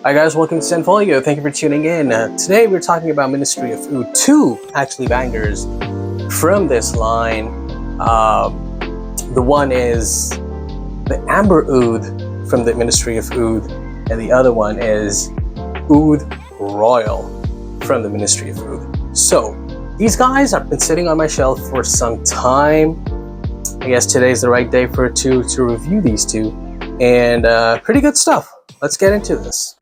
Hi guys, welcome to ScentFolio. Thank you for tuning in. Today we're talking about Ministry of Oud. Two actually bangers from this line. The one is the Amber Oud from the Ministry of Oud, and the other one is Oud Royal from the Ministry of Oud. So these guys have been sitting on my shelf for some time. I guess today's the right day to review these two, and pretty good stuff. Let's get into this.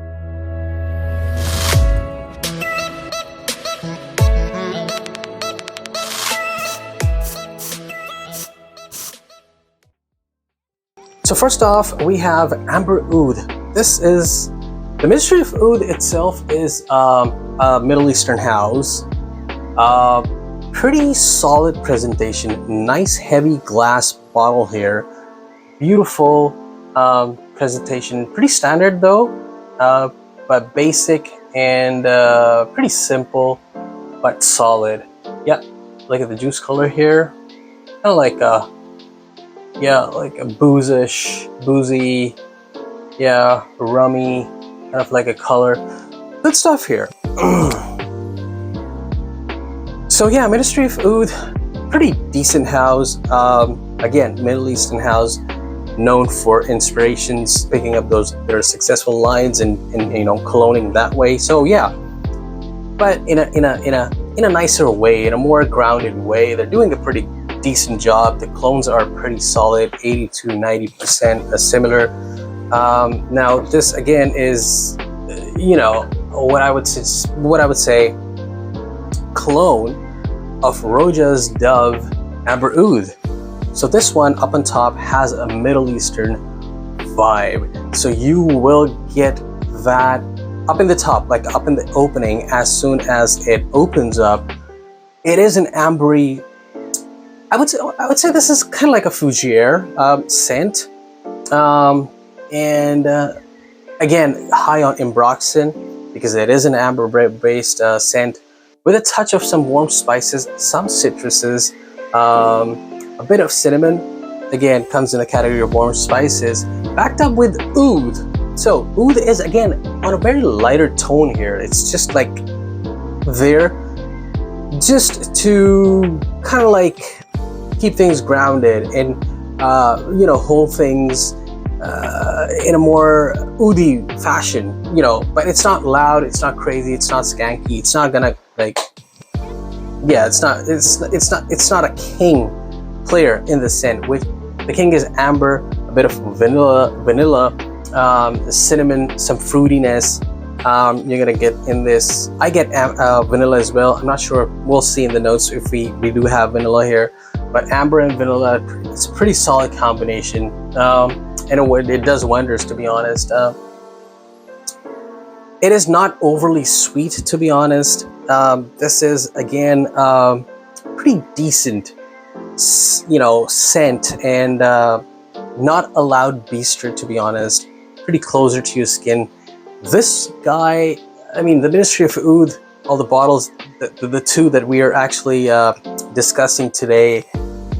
So first off, we have Amber Oud. This is the Ministry of Oud itself is a Middle Eastern house. Pretty solid presentation. Nice heavy glass bottle here. Beautiful presentation. Pretty standard though, but basic and pretty simple, but solid. Yeah, look at the juice color here. Kind of like a boozy, yeah, rummy, kind of like a color. Good stuff here. So yeah, Ministry of Oud, pretty decent house. Again, Middle Eastern house, known for inspirations, picking up their successful lines and cloning that way. So yeah, but in a nicer way, in a more grounded way. They're doing a pretty decent job. The clones are pretty solid, 80 to 90% similar. Now this again is, what I would say, clone of Roja's Dove Amber Oud. So this one up on top has a Middle Eastern vibe. So you will get that up in the top, like up in the opening. As soon as it opens up, it is an ambery. I would say this is kind of like a Fougere scent, and again high on ambroxan because it is an amber-based scent with a touch of some warm spices, some citruses, a bit of cinnamon. Again, comes in the category of warm spices, backed up with oud. So oud is again on a very lighter tone here. It's just like there, just to kind of like keep things grounded and hold things in a more oudi fashion, but it's not loud, it's not crazy, it's not skanky, it's not gonna it's not a king player in the scent. With the king is amber, a bit of vanilla, cinnamon, some fruitiness. You're gonna get in this. I get vanilla as well. I'm not sure, we'll see in the notes if we do have vanilla here. But amber and vanilla, it's a pretty solid combination, and it does wonders, to be honest. It is not overly sweet, to be honest. This is again pretty decent, scent, and not a loud beaster, to be honest. Pretty closer to your skin. This guy, I mean, the Ministry of Oud, all the bottles, the two that we are actually discussing today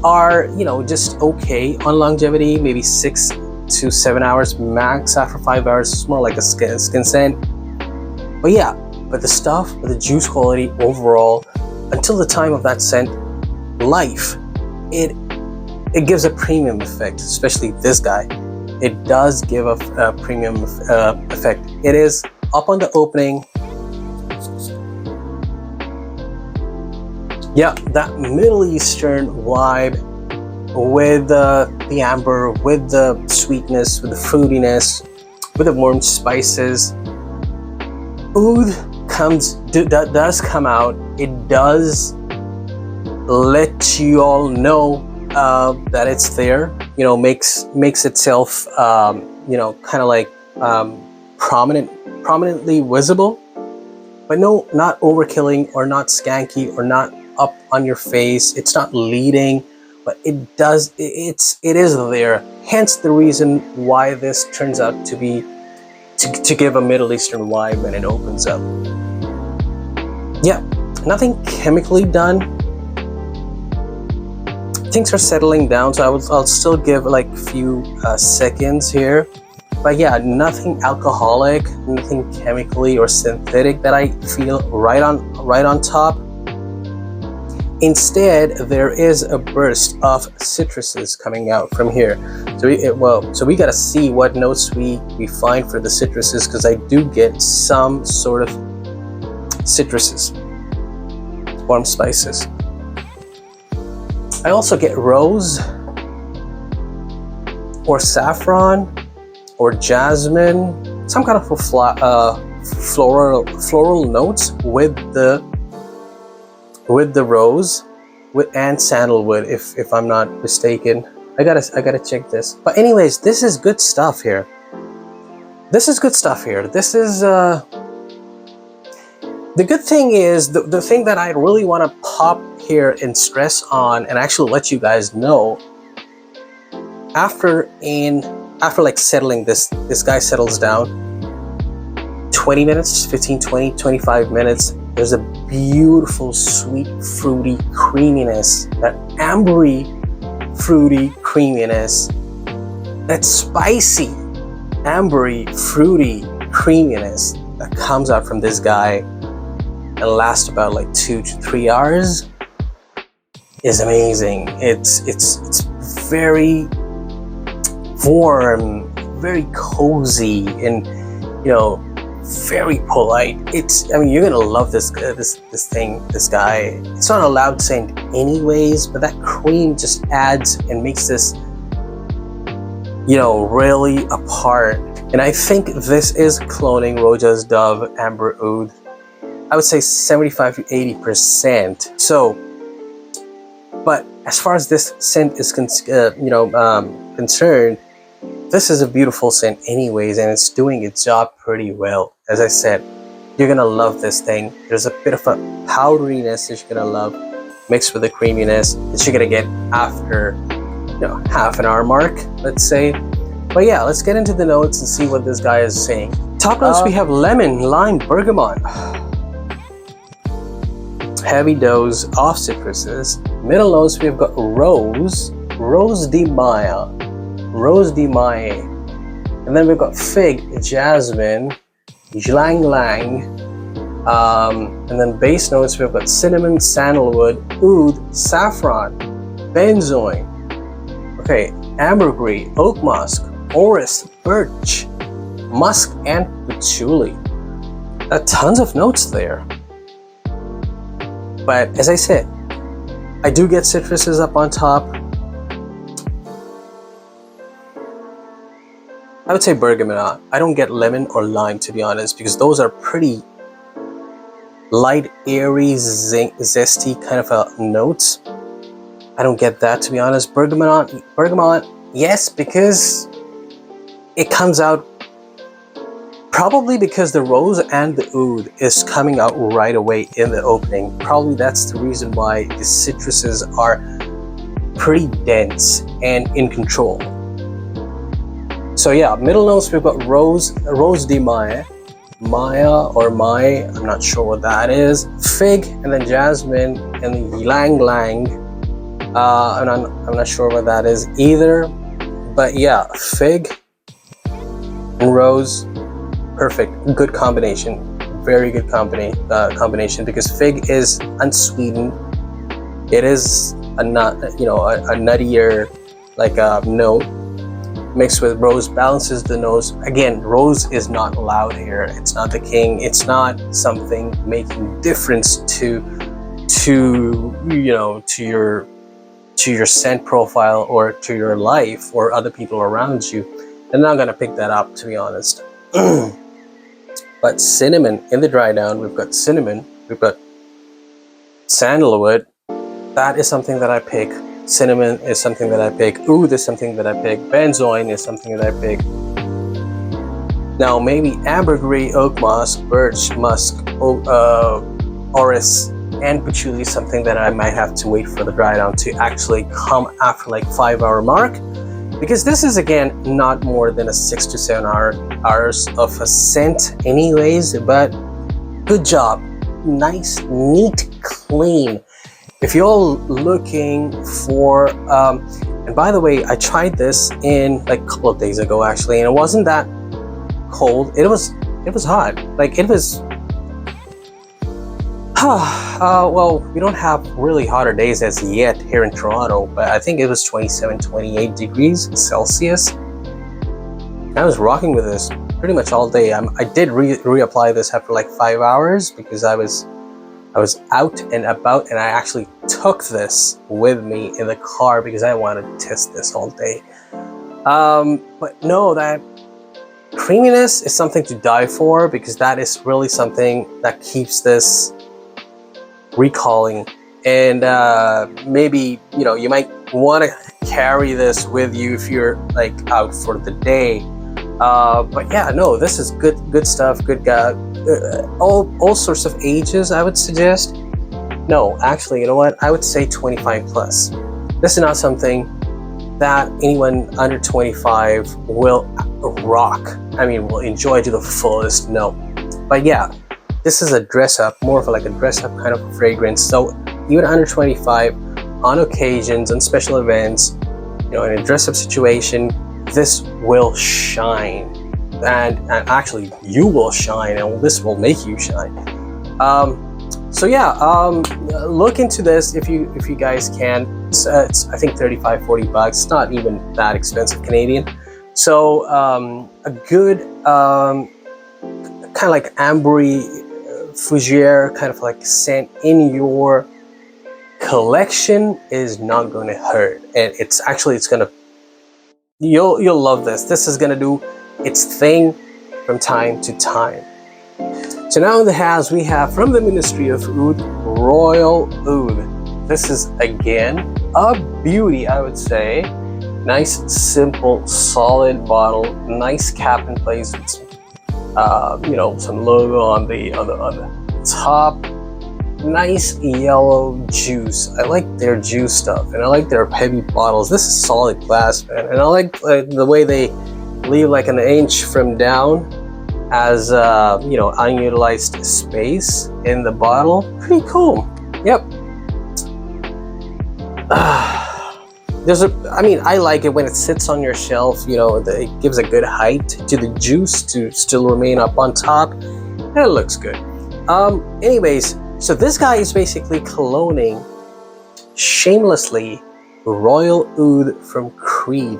are, just okay on longevity, maybe 6 to 7 hours max. After 5 hours, it's more like a skin scent. But yeah, but the stuff, the juice quality overall, until the time of that scent life, it gives a premium effect, especially this guy. It does give a premium effect. It is up on the opening. Yeah, that Middle Eastern vibe with the amber, with the sweetness, with the fruitiness, with the warm spices. Oud does come out. It does let you all know that it's there. Makes itself kind of like prominently visible, but no, not overkilling or not skanky or not up on your face. It's not leading, but it is there. Hence the reason why this turns out to be to give a Middle Eastern vibe when it opens up. Yeah, nothing chemically done. Things are settling down, so I'll still give like a few seconds here But yeah, nothing alcoholic, nothing chemically or synthetic that I feel right on top. Instead, there is a burst of citruses coming out from here. So we gotta see what notes we find for the citruses, because I do get some sort of citruses, warm spices. I also get rose or saffron or jasmine, some kind of floral notes with the rose and sandalwood, if I'm not mistaken. I gotta check this. But anyways, this is good stuff here. This is the good thing is, the thing that I really want to pop here and stress on and actually let you guys know, after like settling, this guy settles down 20 minutes, 15, 20, 25 minutes, there's a beautiful sweet fruity creaminess, that ambery fruity creaminess, that spicy ambery fruity creaminess that comes out from this guy and lasts about like 2 to 3 hours is amazing. It's very warm, very cozy, and very polite. You're gonna love this guy. It's not a loud scent anyways, but that cream just adds and makes this really apart. And I think this is cloning Roja's Dove Amber Oud. I would say 75 to 80%. So, but as far as this scent is concerned, this is a beautiful scent anyways, and it's doing its job pretty well. As I said, you're gonna love this thing. There's a bit of a powderiness that you're gonna love, mixed with the creaminess that you're gonna get after half an hour mark, let's say. But yeah, let's get into the notes and see what this guy is saying. Top notes, we have lemon, lime, bergamot. Heavy dose of citruses. Middle notes, we've got rose de Maia, and then we've got fig, jasmine, ylang ylang, and then base notes, we've got cinnamon, sandalwood, oud, saffron, benzoin, okay, ambergris, oak musk, orris, birch, musk, and patchouli. Tons of notes there. But as I said, I do get citruses up on top. I would say bergamot. I don't get lemon or lime, to be honest, because those are pretty light, airy, zesty kind of notes. I don't get that, to be honest. Bergamot, yes, because it comes out probably because the rose and the oud is coming out right away in the opening. Probably that's the reason why the citruses are pretty dense and in control. So yeah, middle notes, we've got rose de Maia, I'm not sure what that is, fig, and then jasmine, and ylang ylang. I'm not sure what that is either. But yeah, fig and rose, perfect, good combination, very good combination, because fig is unsweetened. It is a nuttier note, mixed with rose balances the nose. Again, rose is not loud here. It's not the king. It's not something making difference to your scent profile or to your life or other people around you. I'm not gonna pick that up, to be honest. But cinnamon in the dry down, we've got cinnamon, we've got sandalwood. That is something that I pick. Cinnamon is something that I pick. Oud is something that I pick. Benzoin is something that I pick. Now maybe ambergris, oak musk, birch, musk, orris, and patchouli is something that I might have to wait for the dry down to actually come after like 5-hour mark. Because this is, again, not more than a 6 to 7 hours of a scent anyways, but good job. Nice, neat, clean. If you're looking for, and by the way, I tried this in like a couple of days ago actually, and it wasn't that cold. It was hot. Like it was. Well, we don't have really hotter days as yet here in Toronto, but I think it was 27, 28 degrees Celsius. I was rocking with this pretty much all day. I did reapply this after like 5 hours because I was out and about, and I actually took this with me in the car because I wanted to test this all day. But no, that creaminess is something to die for, because that is really something that keeps this recalling. And maybe, you know, you might want to carry this with you if you're like out for the day. But yeah, no, this is good stuff. Good guy. All sorts of ages, I would suggest. No, actually, you know what? I would say 25 plus. This is not something that anyone under 25 will rock. I mean, will enjoy to the fullest. No, but yeah, this is a dress up, more of like a dress up kind of fragrance. So even under 25, on occasions, on special events, you know, in a dress up situation, this will shine. And actually you will shine, and this will make you shine. So yeah, look into this if you guys can. It's I think 35-40 bucks. It's not even that expensive Canadian. So a good kind of like ambery fougere kind of like scent in your collection is not going to hurt, and it's gonna, you'll love this. This is gonna do its thing from time to time. So now in the house we have from the Ministry of Oud, Royal Oud. This is again a beauty, I would say. Nice, simple, solid bottle. Nice cap in place with some, you know, some logo on the top. Nice yellow juice. I like their juice stuff, and I like their heavy bottles. This is solid glass, man, and I like the way they leave like an inch from down as you know, unutilized space in the bottle. Pretty cool. Yep. I mean, I like it when it sits on your shelf. You know, it gives a good height to the juice to still remain up on top, and it looks good. Anyways, so this guy is basically cloning shamelessly Royal Oud from Creed,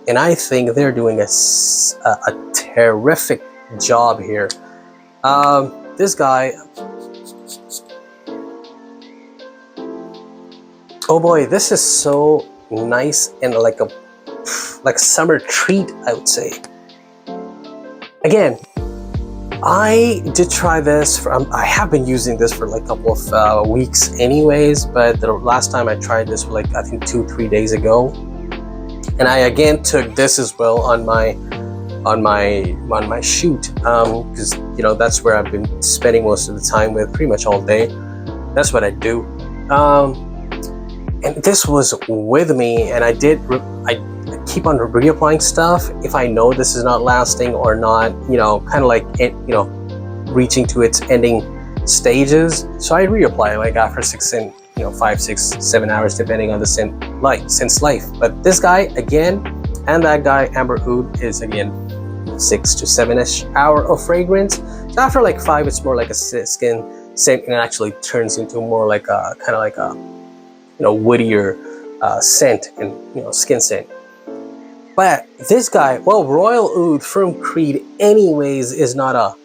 and I think they're doing a terrific job here. This guy, oh boy, this is so nice and like a summer treat, I would say. Again, I did try this I have been using this for like a couple of weeks anyways, but the last time I tried this was like I think 2-3 days ago, and I again took this as well on my shoot, because you know, that's where I've been spending most of the time with, pretty much all day. That's what I do. And this was with me, and I keep on reapplying stuff if I know this is not lasting or not, you know, kind of like it, you know, reaching to its ending stages. So I reapply like after 5, 6, 7 hours, depending on the scent's life. But this guy again, and that guy Amber Oud, is again 6 to 7-ish hour of fragrance. So after like 5, it's more like a skin scent, and it actually turns into more like a kind of like a, you know, woodier scent and, you know, skin scent. But this guy, well, Royal Oud from Creed anyways, is not a,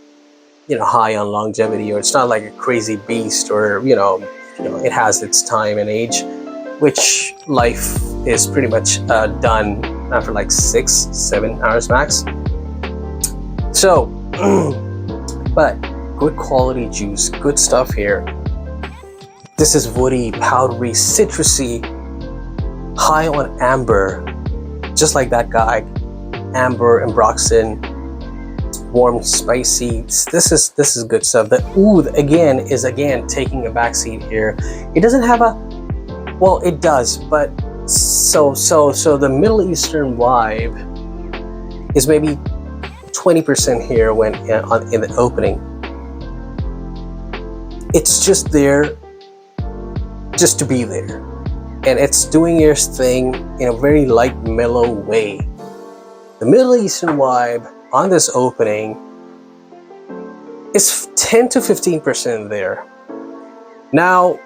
you know, high on longevity, or it's not like a crazy beast, or you know, it has its time and age, which life is pretty much done after like 6-7 hours max. So, but good quality juice, good stuff here. This is woody, powdery, citrusy, high on amber, just like that guy, amber, ambroxan, warm, spicy. This is good stuff. The Oud again is taking a backseat here. It doesn't have a, well, it does, but so the Middle Eastern vibe is maybe 20% here when in the opening. It's just there, just to be there, and it's doing its thing in a very light, mellow way. The Middle Eastern vibe on this opening is 10 to 15% there. Now,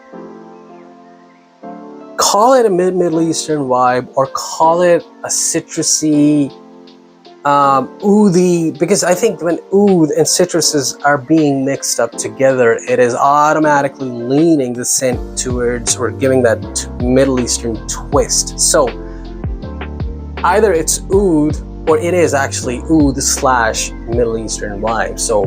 call it a Middle Eastern vibe, or call it a citrusy, oudi, because I think when oud and citruses are being mixed up together, it is automatically leaning the scent towards, or giving that Middle Eastern twist. So either it's oud, or it is actually oud slash Middle Eastern vibe. So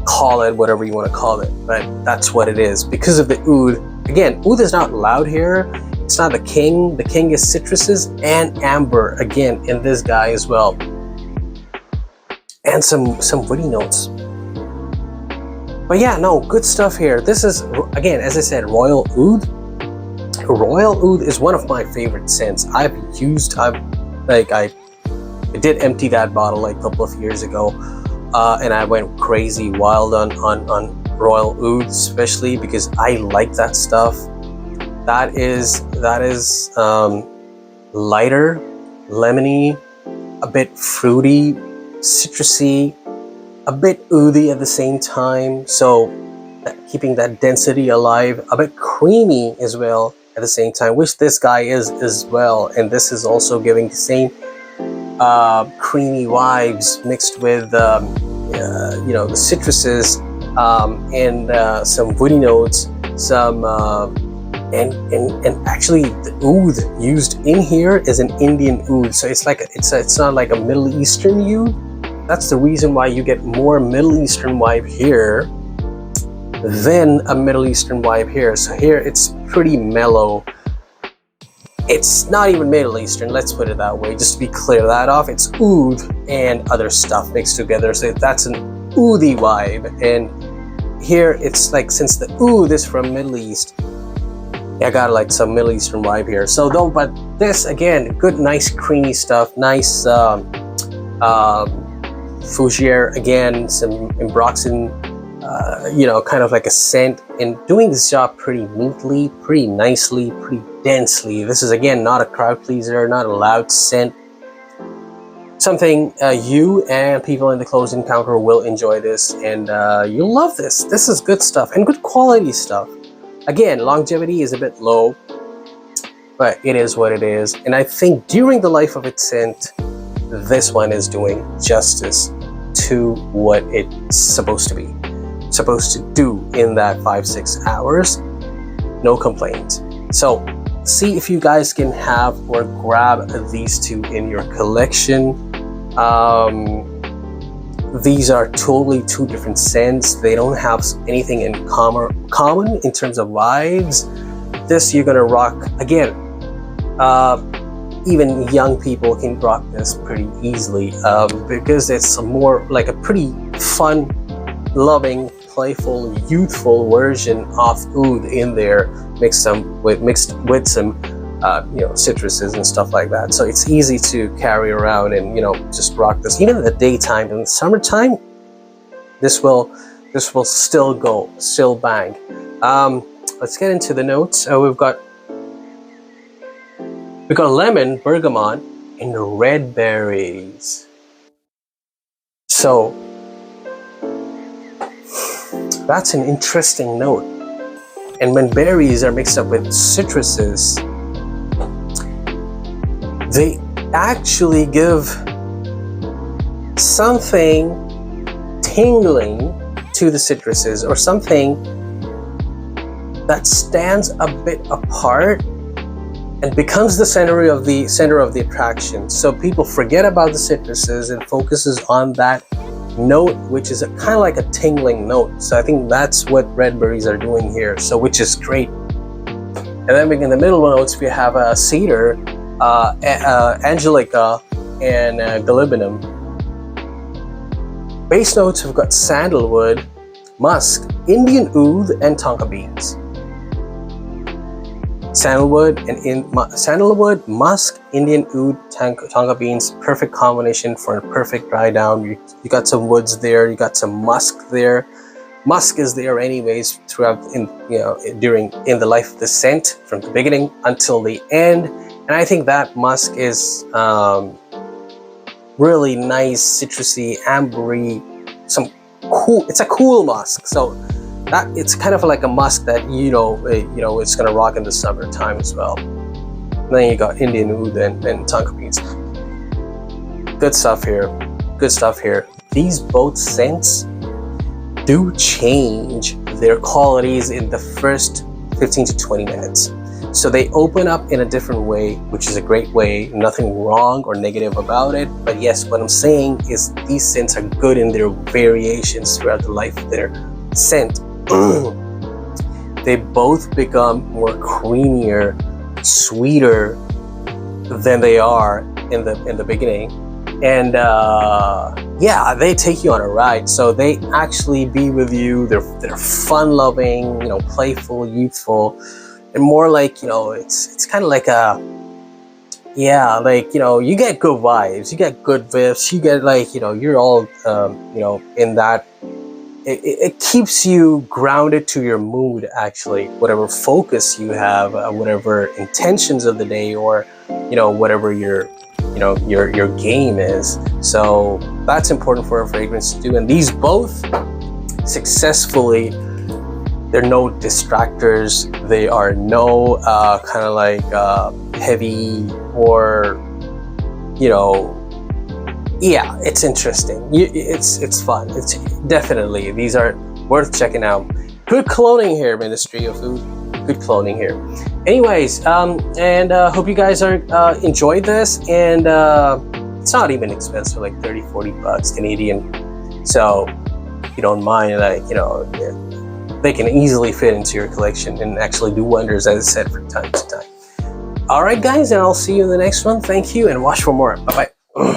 call it whatever you want to call it, but that's what it is because of the oud. Again, oud is not loud here. It's not the king. The king is citruses and amber, again, in this guy as well. And some woody notes. But yeah, no, good stuff here. This is, again, as I said, Royal Oud. Royal Oud is one of my favorite scents. I did empty that bottle like a couple of years ago, and I went crazy wild on Royal Oud, especially because I like that stuff. That is lighter, lemony, a bit fruity, citrusy, a bit oudi at the same time. So keeping that density alive, a bit creamy as well at the same time, which this guy is as well. And this is also giving the same creamy vibes mixed with the citruses and some woody notes, some and actually the oud used in here is an Indian oud, so it's not like a Middle Eastern oud. That's the reason why you get more Middle Eastern vibe here than a Middle Eastern vibe here. So here it's pretty mellow. It's not even Middle Eastern, let's put it that way, just to be clear that off. It's oud and other stuff mixed together, so that's an oudi vibe. And here it's like, since the oud is from Middle East, I got like some Middle Eastern vibe here. So though, but this again, good, nice creamy stuff, nice fougere, again, some ambroxan, kind of like a scent, and doing this job pretty neatly, pretty nicely, pretty densely. This is again not a crowd pleaser, not a loud scent. Something you and people in the close encounter will enjoy this, and you'll love this. This is good stuff and good quality stuff. Again, longevity is a bit low, but it is what it is. And I think during the life of its scent, this one is doing justice to what it's supposed to do in that 5-6 hours. No complaint. So see if you guys can have or grab these two in your collection. These are totally two different scents. They don't have anything in common in terms of vibes. This you're gonna rock. Again, even young people can rock this pretty easily because it's more like a pretty fun, loving, playful, youthful version of oud in there, mixed with some citruses and stuff like that. So it's easy to carry around and just rock this. Even in the daytime, in the summertime, this will still bang. Let's get into the notes. We've got lemon, bergamot, and red berries. So that's an interesting note. And when berries are mixed up with citruses, they actually give something tingling to the citruses, or something that stands a bit apart and becomes the center of the attraction. So people forget about the citruses and focuses on that note, which is kind of like a tingling note. So I think that's what red berries are doing here, so which is great. And then in the middle notes we have a cedar, angelica, and galbanum. Base notes, we've got sandalwood, musk, Indian oud, and tonka beans. Sandalwood, musk, Indian oud, tonka beans, perfect combination for a perfect dry down. You got some woods there, you got some musk there. Musk is there anyways throughout in the life of the scent, from the beginning until the end. And I think that musk is really nice citrusy, ambery, some cool. It's a cool musk, so that it's kind of like a musk that it's gonna rock in the summertime as well. And then you got Indian Oud and tonka beans. Good stuff here. Good stuff here. These both scents do change their qualities in the first 15 to 20 minutes. So they open up in a different way, which is a great way. Nothing wrong or negative about it. But yes, what I'm saying is these scents are good in their variations throughout the life of their scent. They both become more creamier, sweeter than they are in the beginning. And yeah, they take you on a ride. So they actually be with you. They're fun-loving, playful, youthful, and more like, it's kind of like a, yeah, like, you get good vibes, you get good vibes, you get like, you're all, in that. It keeps you grounded to your mood, actually, whatever focus you have, whatever intentions of the day, or whatever your game is. So that's important for a fragrance to do. And these both successfully, they're no distractors. They are no kind of like heavy or yeah, it's interesting. It's fun. It's definitely, these are worth checking out. Good cloning here, Ministry of Oud. Good cloning here. Anyways, and hope you guys are enjoyed this. And it's not even expensive, like 30-40 bucks Canadian. So if you don't mind, like they can easily fit into your collection and actually do wonders, as I said, from time to time. All right, guys, and I'll see you in the next one. Thank you, and watch for more. Bye bye.